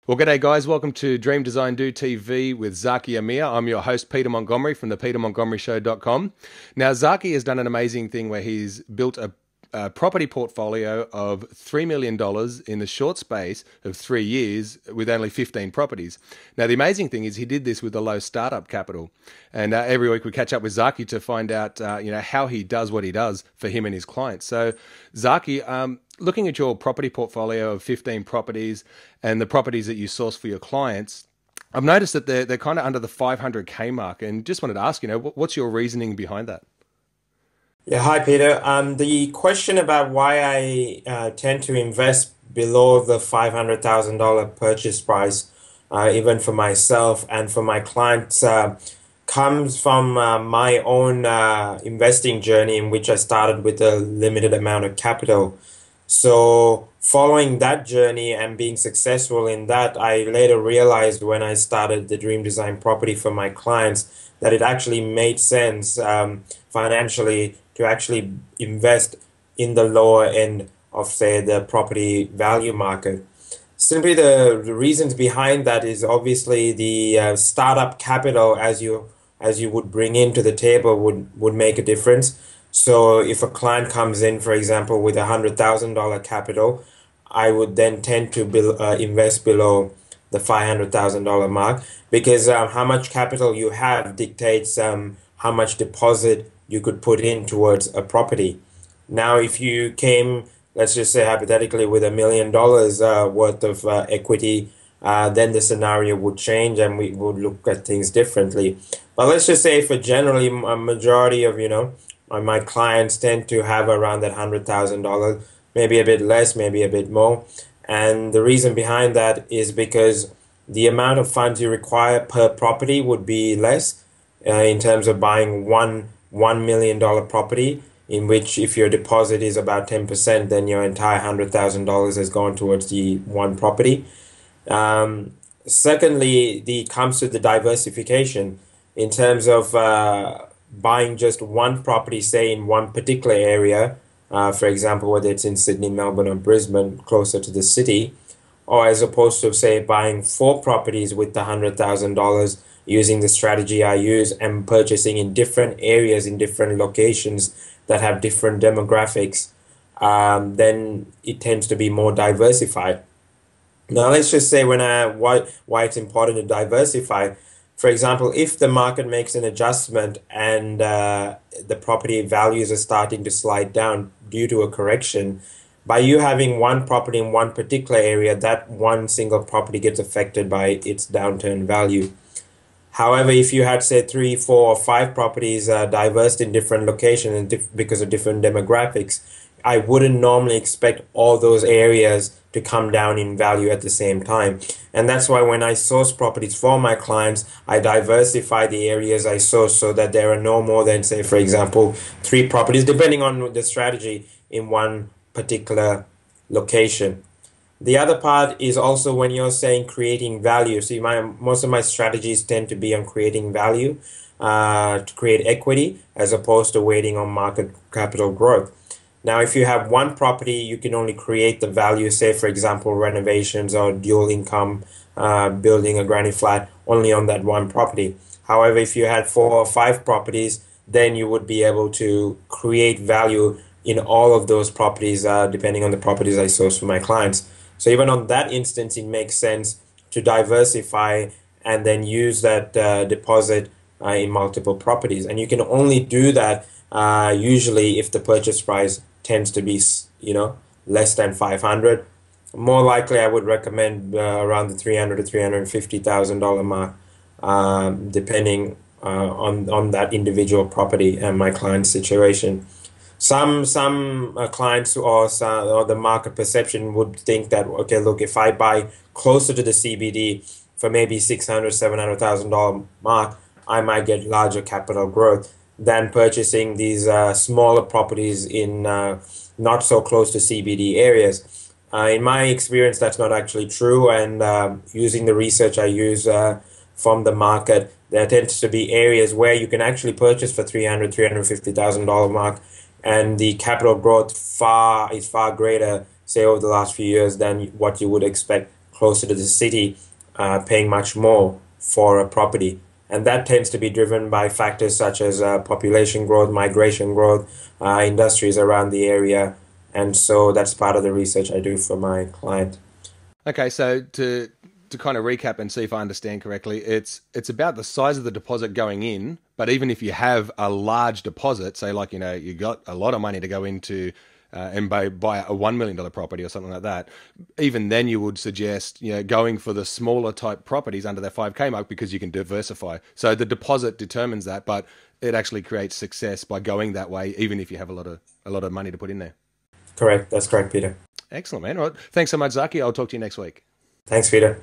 Well, g'day guys. Welcome to Dream Design Do TV with Zaki Ameer. I'm your host, Peter Montgomery from the petermontgomeryshow.com. Now, Zaki has done an amazing thing where he's built a property portfolio of $3 million in the short space of 3 years with only 15 properties. Now, the amazing thing is he did this with a low startup capital. And every week we catch up with Zaki to find out how he does what he does for him and his clients. So, Zaki, looking at your property portfolio of 15 properties and the properties that you source for your clients, I've noticed that they're kind of under the 500K mark, and just wanted to ask, what's your reasoning behind that? Yeah, hi Peter. The question about why I tend to invest below the $500,000 purchase price, even for myself and for my clients, comes from my own investing journey, in which I started with a limited amount of capital. So following that journey and being successful in that, I later realized when I started the Dream Design property for my clients that it actually made sense financially to actually invest in the lower end of, say, the property value market. Simply the reasons behind that is obviously the startup capital as you would bring into the table would make a difference. So if a client comes in, for example, with $100,000 capital, I would then tend to invest below the $500,000 mark, because how much capital you have dictates how much deposit you could put in towards a property. Now, if you came, let's just say hypothetically, with $1 million worth of equity, then the scenario would change and we would look at things differently. But let's just say for generally a majority of, my clients tend to have around that $100,000, maybe a bit less, maybe a bit more. And the reason behind that is because the amount of funds you require per property would be less in terms of buying $1 million property, in which if your deposit is about 10%, then your entire $100,000 has gone towards the one property. Secondly, it comes to the diversification in terms of buying just one property, say in one particular area, for example, whether it's in Sydney, Melbourne, or Brisbane, closer to the city, or as opposed to, say, buying 4 properties with the $100,000 using the strategy I use and purchasing in different areas, in different locations that have different demographics, then it tends to be more diversified. Now, let's just say why it's important to diversify. For example, if the market makes an adjustment and the property values are starting to slide down due to a correction, by you having one property in one particular area, that one single property gets affected by its downturn value. However, if you had, say, 3, 4, or 5 properties diverse in different locations and because of different demographics, I wouldn't normally expect all those areas to come down in value at the same time. And that's why when I source properties for my clients, I diversify the areas I source so that there are no more than, say, for example, 3 properties, depending on the strategy, in one particular location. The other part is also when you're saying creating value. See, most of my strategies tend to be on creating value, to create equity, as opposed to waiting on market capital growth. Now, if you have one property, you can only create the value, say, for example, renovations or dual income, building a granny flat, only on that one property. However, if you had 4 or 5 properties, then you would be able to create value in all of those properties, depending on the properties I source for my clients. So even on that instance, it makes sense to diversify and then use that deposit in multiple properties. And you can only do that usually if the purchase price tends to be, less than 500. More likely, I would recommend around the $300,000 to $350,000 mark, depending on that individual property and my client's situation. Some clients or the market perception would think that, okay, look, if I buy closer to the CBD for maybe $600,000, $700,000 mark, I might get larger capital growth than purchasing these smaller properties in not so close to CBD areas. In my experience, that's not actually true, and using the research I use from the market, there tends to be areas where you can actually purchase for $300,000, $350,000 mark, and the capital growth is far greater, say, over the last few years than what you would expect closer to the city, paying much more for a property. And that tends to be driven by factors such as population growth, migration growth, industries around the area. And so that's part of the research I do for my client. Okay, so to kind of recap and see if I understand correctly, it's about the size of the deposit going in, but even if you have a large deposit, say like, you got a lot of money to go into and buy a $1 million property or something like that, even then you would suggest going for the smaller type properties under that 5K mark because you can diversify. So the deposit determines that, but it actually creates success by going that way, even if you have a lot of money to put in there. Correct. That's correct, Peter. Excellent, man. All right. Thanks so much, Zaki. I'll talk to you next week. Thanks, Peter.